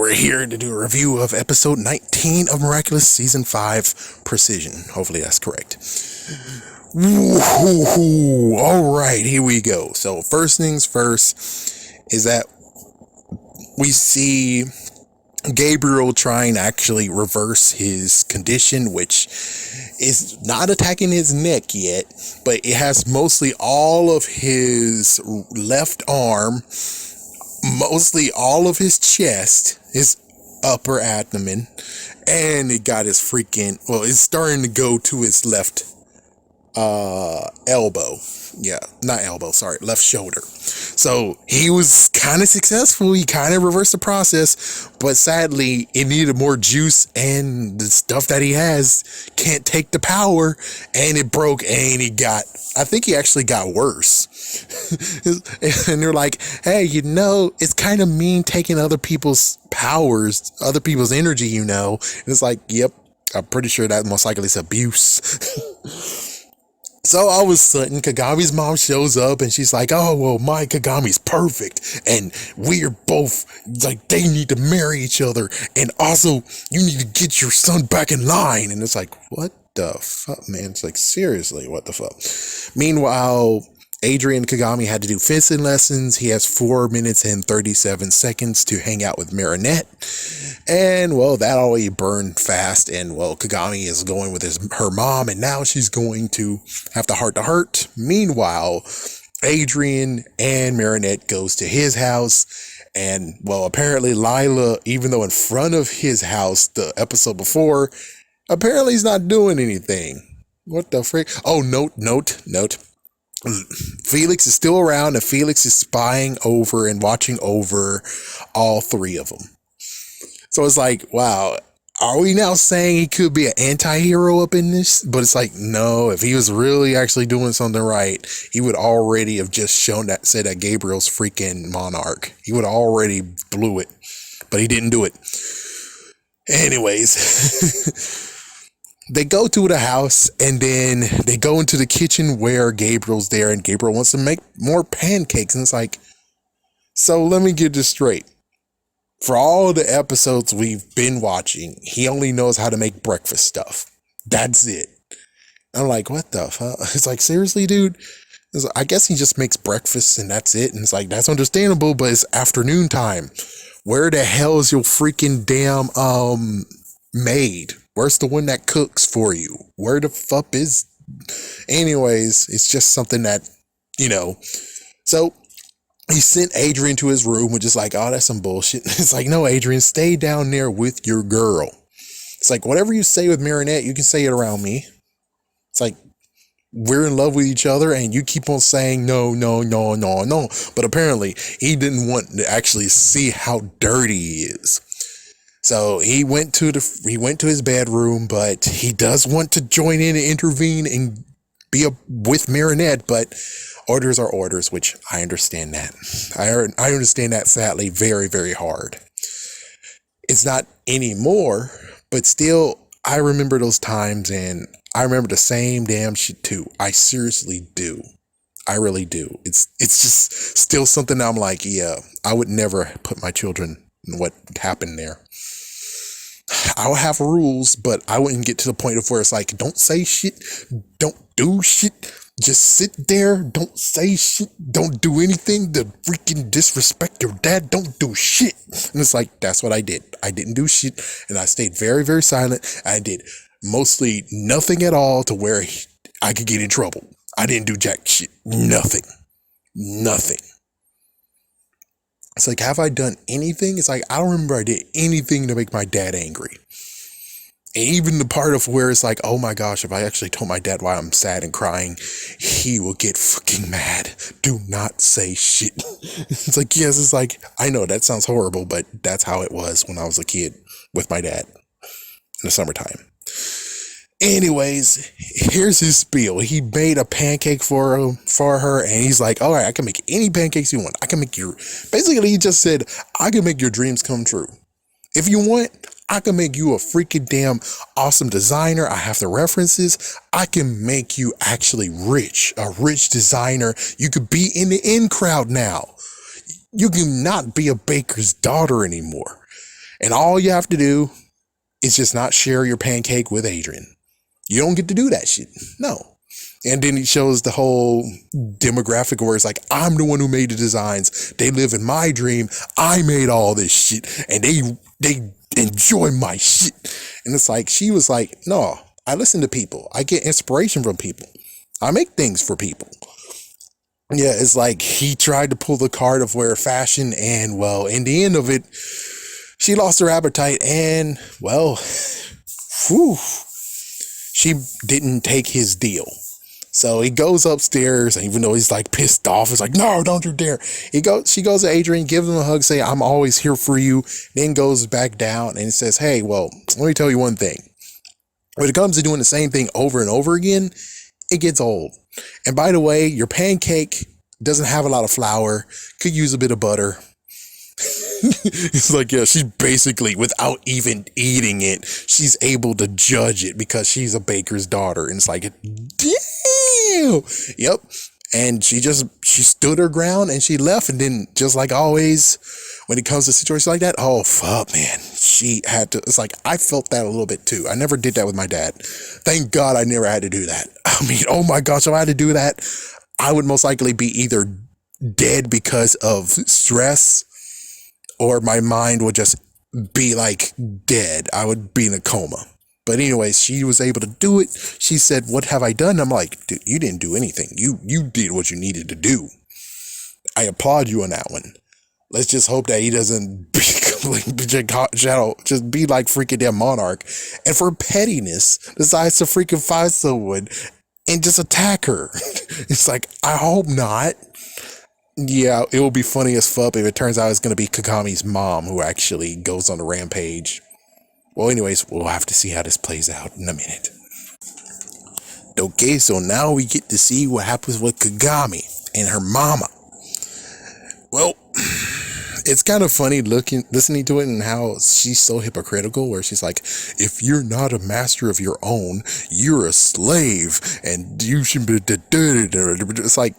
we're here to do a review of episode 19 of Miraculous season 5, Precision. Hopefully that's correct. Woo-hoo-hoo. All right, here we go. So first things first is that we see Gabriel trying to actually reverse his condition, which is not attacking his neck yet, but it has mostly all of his left arm, mostly all of his chest, his upper abdomen, and it got his it's starting to go to his left elbow. Yeah, not elbow, sorry, left shoulder. So he was kind of successful. He kind of reversed the process, but sadly it needed more juice, and the stuff that he has can't take the power, and it broke, and I think he actually got worse. And they're like, hey, it's kind of mean taking other people's powers, other people's energy, and it's like, yep, I'm pretty sure that most likely is abuse. So all of a sudden, Kagami's mom shows up and she's like, oh, well, my Kagami's perfect. And we're both like, they need to marry each other. And also, you need to get your son back in line. And it's like, what the fuck, man? It's like, seriously, what the fuck? Meanwhile, Adrian Kagami had to do fencing lessons. He has 4 minutes and 37 seconds to hang out with Marinette. And, well, that already burned fast. And, well, Kagami is going with her mom, and now she's going to have the heart-to-heart. Meanwhile, Adrian and Marinette goes to his house. And, well, apparently Lila, even though in front of his house the episode before, apparently he's not doing anything. What the frick? Oh, note. Felix is still around, and Felix is spying over and watching over all 3 of them. So it's like, wow, are we now saying he could be an anti-hero up in this? But it's like, no, if he was really actually doing something right, he would already have just said that Gabriel's freaking monarch. He would already blew it, but he didn't do it. Anyways, they go to the house, and then they go into the kitchen where Gabriel's there, and Gabriel wants to make more pancakes. And it's like, so let me get this straight. For all the episodes we've been watching, he only knows how to make breakfast stuff. That's it. I'm like, what the fuck? It's like, seriously, dude? I guess he just makes breakfast and that's it. And it's like, that's understandable, but it's afternoon time. Where the hell is your freaking damn maid? Where's the one that cooks for you? Where the fuck is... Anyways, it's just something that, So he sent Adrian to his room, which is like, oh, that's some bullshit. It's like, no, Adrian, stay down there with your girl. It's like, whatever you say with Marinette, you can say it around me. It's like, we're in love with each other, and you keep on saying no. But apparently, he didn't want to actually see how dirty he is. So he went to his bedroom, but he does want to join in and intervene and be with Marinette, but orders are orders, which I understand that. I understand that, sadly, very, very hard. It's not anymore, but still, I remember those times, and I remember the same damn shit too. I seriously do. I really do. It's just still something that I'm like, yeah, I would never put my children in what happened there. I would have rules, but I wouldn't get to the point of where it's like, don't say shit, don't do shit, just sit there, don't say shit, don't do anything to freaking disrespect your dad, don't do shit. And it's like, that's what I did. I didn't do shit, and I stayed very, very silent. I did mostly nothing at all to where I could get in trouble. I didn't do jack shit. Nothing. It's like, have I done anything? It's like, I don't remember I did anything to make my dad angry. And even the part of where it's like, oh my gosh, if I actually told my dad why I'm sad and crying, he will get fucking mad. Do not say shit. It's like, yes, it's like, I know that sounds horrible, but that's how it was when I was a kid with my dad in the summertime. Anyways, here's his spiel. He made a pancake for her, and he's like, all right, I can make any pancakes you want. Basically, he just said, I can make your dreams come true. If you want, I can make you a freaking damn awesome designer. I have the references. I can make you actually rich, a rich designer. You could be in the in crowd now. You can not be a baker's daughter anymore. And all you have to do is just not share your pancake with Adrian. You don't get to do that shit. No. And then he shows the whole demographic where it's like, I'm the one who made the designs. They live in my dream. I made all this shit. And they enjoy my shit. And it's like, she was like, no, I listen to people. I get inspiration from people. I make things for people. Yeah, it's like he tried to pull the card of wear fashion. And well, in the end of it, she lost her appetite. And well, whew, she didn't take his deal. So he goes upstairs, and even though he's like pissed off, he's like, no, don't you dare. She goes to Adrian, gives him a hug, say, I'm always here for you. Then goes back down and says, hey, well, let me tell you one thing. When it comes to doing the same thing over and over again, it gets old. And by the way, your pancake doesn't have a lot of flour, could use a bit of butter. It's like, yeah, she's basically, without even eating it, she's able to judge it because she's a baker's daughter. And it's like, damn. Yep. And she stood her ground and she left. And then, just like always, when it comes to situations like that, oh, fuck, man. She had to, it's like, I felt that a little bit too. I never did that with my dad. Thank God I never had to do that. I mean, oh my gosh, if I had to do that, I would most likely be either dead because of stress, or my mind would just be like dead. I would be in a coma. But anyways, she was able to do it. She said, what have I done? I'm like, dude, you didn't do anything. You did what you needed to do. I applaud you on that one. Let's just hope that he doesn't just be like freaking damn Monarch. And for pettiness, decides to freaking find someone and just attack her. It's like, I hope not. Yeah, it will be funny as fuck if it turns out it's going to be Kagami's mom who actually goes on a rampage. Well, anyways, we'll have to see how this plays out in a minute. Okay, so now we get to see what happens with Kagami and her mama. Well, it's kind of funny listening to it and how she's so hypocritical, where she's like, if you're not a master of your own, you're a slave and you should be... It's like,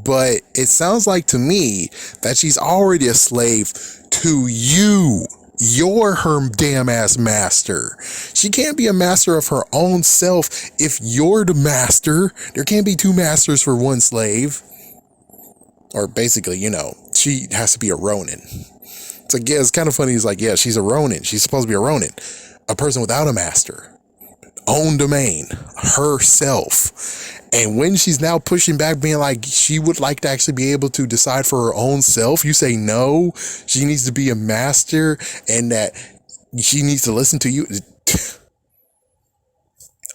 but it sounds like to me that she's already a slave to you. You're her damn ass master. She can't be a master of her own self if you're the master. There can't be two masters for one slave. Or basically, she has to be a Ronin. It's like, yeah, it's kind of funny. He's like, yeah, she's a Ronin. She's supposed to be a Ronin. A person without a master. Own domain. Herself. And when she's now pushing back, being like, she would like to actually be able to decide for her own self, you say no, she needs to be a master and that she needs to listen to you.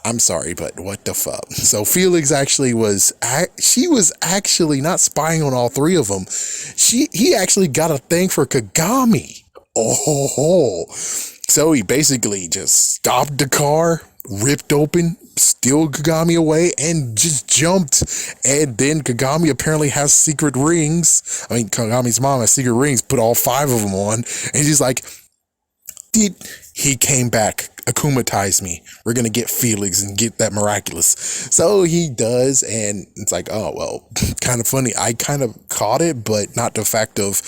I'm sorry, but what the fuck? So Felix actually she was actually not spying on all three of them. He actually got a thing for Kagami. Oh, so he basically just stopped the car, ripped open, steal Kagami away, and just jumped. And then Kagami apparently has secret rings. I mean, Kagami's mom has secret rings, put all 5 of them on. And she's like, he came back, akumatized me. We're going to get Felix and get that Miraculous. So he does. And it's like, oh, well, kind of funny. I kind of caught it, but not the fact of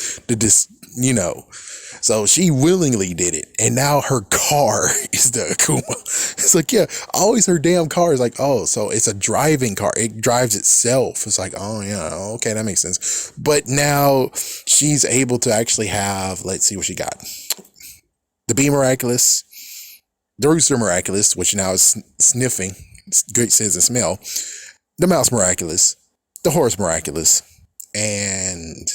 So she willingly did it. And now her car is the Akuma. It's like, yeah, always her damn car is like, oh, so it's a driving car. It drives itself. It's like, oh, yeah, okay, that makes sense. But now she's able to actually have, let's see what she got. The Bee Miraculous, the Rooster Miraculous, which now is sniffing, great sense of smell. The Mouse Miraculous, the Horse Miraculous, and...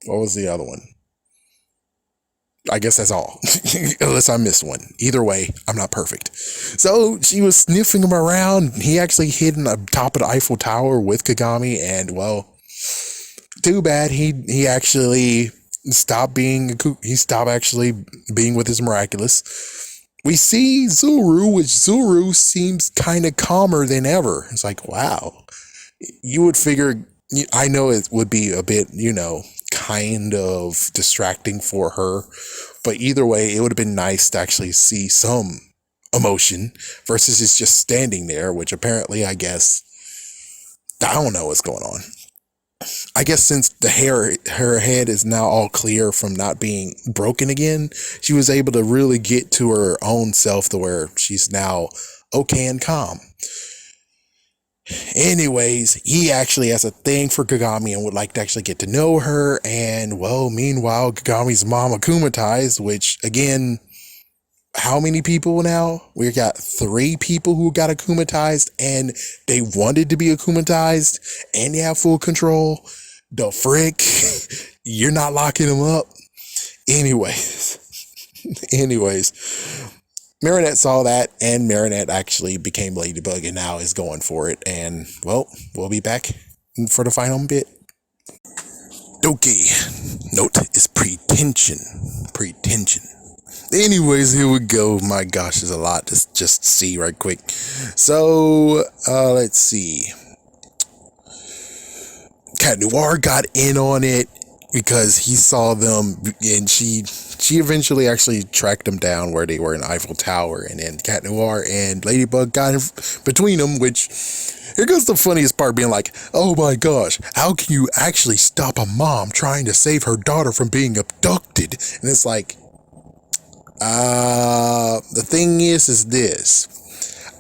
what was the other one? I guess that's all. Unless I missed one. Either way, I'm not perfect. So she was sniffing him around. He actually hid in the top of the Eiffel Tower with Kagami. And well, too bad. He actually stopped being with his Miraculous. We see Zuru, which Zuru seems kind of calmer than ever. It's like, wow. You would figure, I know it would be a bit, kind of distracting for her, but either way, it would have been nice to actually see some emotion versus it's just standing there, which apparently, I guess, I don't know what's going on. I guess since her head is now all clear from not being broken again, she was able to really get to her own self to where she's now okay and calm. Anyways, he actually has a thing for Kagami and would like to actually get to know her. And well, meanwhile, Kagami's mom akumatized, which again, how many people now? We got 3 people who got akumatized and they wanted to be akumatized and they have full control. The frick, you're not locking them up. Anyways, Marinette saw that, and Marinette actually became Ladybug and now is going for it. And, well, we'll be back for the final bit. Okay, note is pretension. Anyways, here we go. My gosh, there's a lot to just see right quick. So, let's see. Cat Noir got in on it because he saw them, and she eventually actually tracked them down where they were in Eiffel Tower, and then Cat Noir and Ladybug got in between them, which, here goes the funniest part, being like, oh my gosh, how can you actually stop a mom trying to save her daughter from being abducted? And it's like, the thing is this.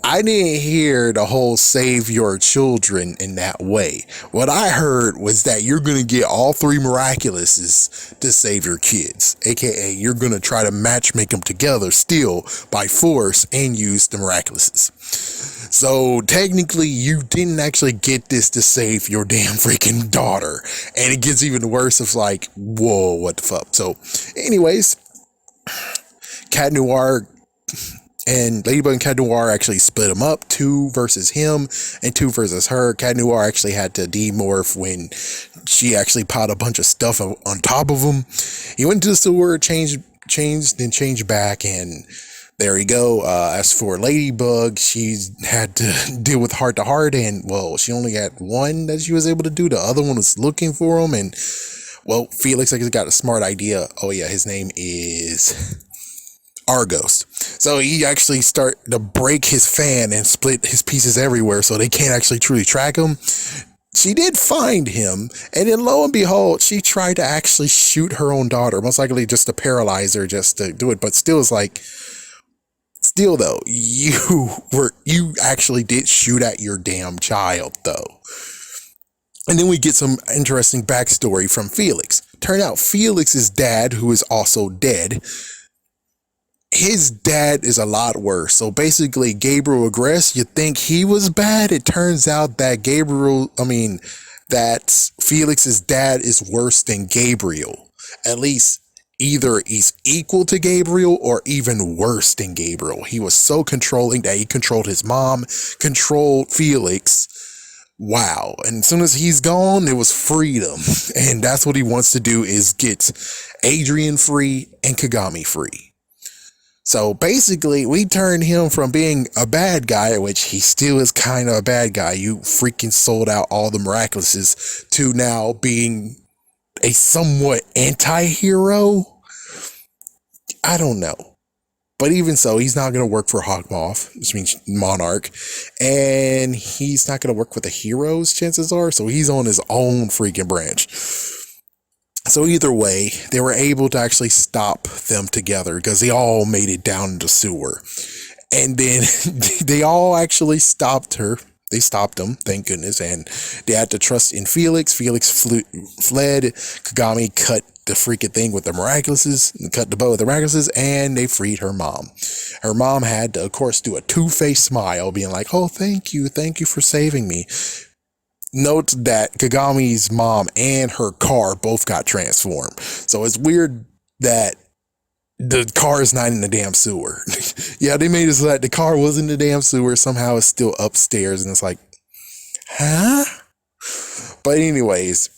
I didn't hear the whole save your children in that way. What I heard was that you're going to get all 3 Miraculouses to save your kids. AKA, you're going to try to matchmake them together still by force and use the Miraculouses. So technically, you didn't actually get this to save your damn freaking daughter. And it gets even worse. It's like, whoa, what the fuck? So anyways, Cat Noir and Ladybug and Cat Noir actually split them up, 2 versus him and 2 versus her. Cat Noir actually had to demorph when she actually piled a bunch of stuff on top of him. He went to the sewer, changed, then changed back, and there you go. As for Ladybug, she had to deal with heart to heart, and well, she only had one that she was able to do. The other one was looking for him, and well, Felix like got a smart idea. Oh yeah, his name is Argos. So he actually started to break his fan and split his pieces everywhere so they can't actually truly track him. She did find him, and then lo and behold, she tried to actually shoot her own daughter, most likely just to paralyze her, just to do it. But still, it's like, still though, you actually did shoot at your damn child though. And then we get some interesting backstory from Felix. Turn out Felix's dad, who is also dead, his dad is a lot worse. So basically, Gabriel regressed. You think he was bad? It turns out that that Felix's dad is worse than Gabriel. At least either he's equal to Gabriel or even worse than Gabriel. He was so controlling that he controlled his mom, controlled Felix. Wow. And as soon as he's gone, it was freedom. And that's what he wants to do, is get Adrian free and Kagami free. So basically, we turned him from being a bad guy, which he still is kind of a bad guy. You freaking sold out all the Miraculouses, to now being a somewhat anti-hero. I don't know. But even so, he's not going to work for Hawkmoth, which means Monarch. And he's not going to work with the heroes, chances are. So he's on his own freaking branch. So either way, they were able to actually stop them together because they all made it down the sewer. And then they all actually stopped her. They stopped them, thank goodness. And they had to trust in Felix. Felix fled. Kagami cut the freaking thing with the Miraculouses, cut the bow with the Miraculouses, and they freed her mom. Her mom had to, of course, do a two-faced smile, being like, oh, thank you for saving me. Note that Kagami's mom and her car both got transformed. So it's weird that the car is not in the damn sewer. Yeah, they made it so that the car was in the damn sewer. Somehow it's still upstairs, and it's like, huh? But anyways,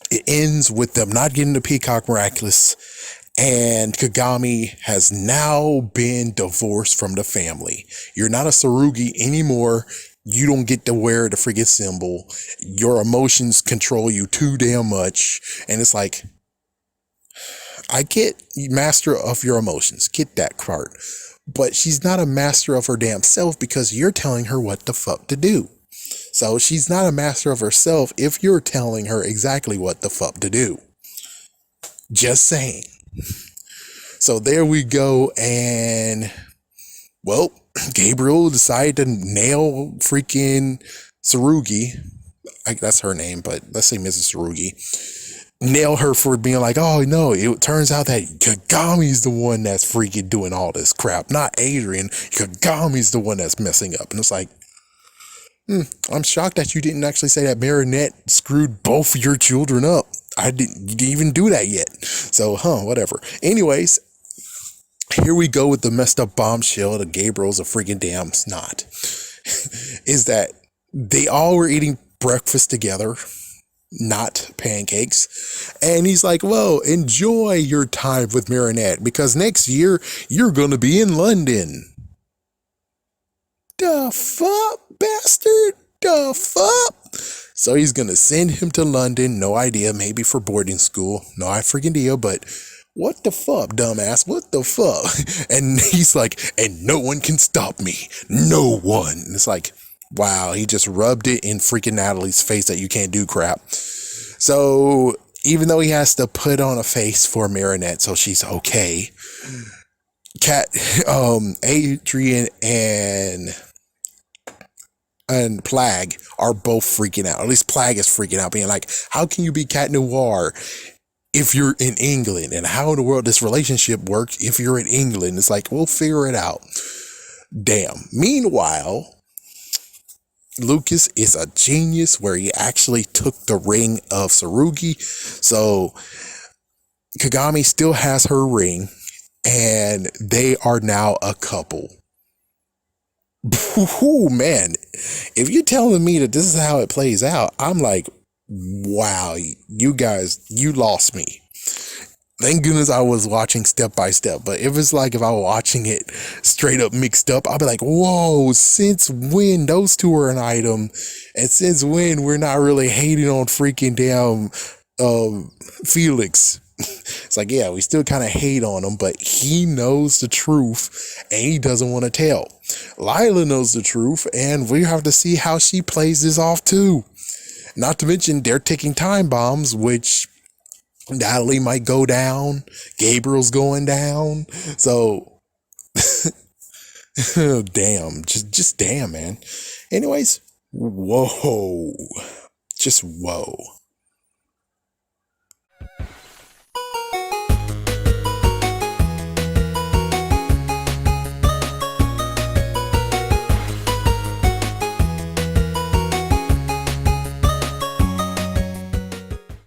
it ends with them not getting the Peacock Miraculous, and Kagami has now been divorced from the family. You're not a Tsurugi anymore. You don't get to wear the friggin' symbol. Your emotions control you too damn much. And it's like, I get master of your emotions. Get that part. But she's not a master of her damn self because you're telling her what the fuck to do. So she's not a master of herself if you're telling her exactly what the fuck to do. Just saying. So there we go, and well, Gabriel decided to nail freaking Tsurugi. That's her name, but let's say Mrs. Tsurugi. Nail her for being like, oh no, it turns out that Kagami's the one that's freaking doing all this crap, not Adrian. Kagami's the one that's messing up. And it's like, I'm shocked that you didn't actually say that Marinette screwed both your children up. You didn't even do that yet. So, whatever. Anyways, here we go with the messed up bombshell that Gabriel's a freaking damn snot. Is that they all were eating breakfast together, not pancakes. And he's like, well, enjoy your time with Marinette because next year you're going to be in London. The fuck, bastard? The fuck? So he's going to send him to London. No idea. Maybe for boarding school. No, I freaking deal, but what the fuck, dumbass? What the fuck? And he's like, and no one can stop me. No one. And it's like, wow, he just rubbed it in freaking Natalie's face that you can't do crap. So even though he has to put on a face for Marinette so she's okay, Adrian and Plague are both freaking out. At least Plague is freaking out, being like, how can you be Cat Noir if you're in England? And how in the world this relationship work if you're in England? It's like, we'll figure it out. Damn. Meanwhile, Lucas is a genius where he actually took the ring of Tsurugi. So Kagami still has her ring and they are now a couple. Ooh, man, if you're telling me that this is how it plays out, I'm like, wow, you guys, you lost me. Thank goodness I was watching step by step. But if it's like if I was watching it straight up mixed up, I'll be like, whoa, since when those two are an item? And since when we're not really hating on freaking damn Felix? It's like, yeah, we still kind of hate on him, but he knows the truth and he doesn't want to tell. Lila knows the truth and we have to see how she plays this off too. Not to mention they're taking time bombs, which Natalie might go down. Gabriel's going down. So, damn. Just damn, man. Anyways, whoa. Just whoa.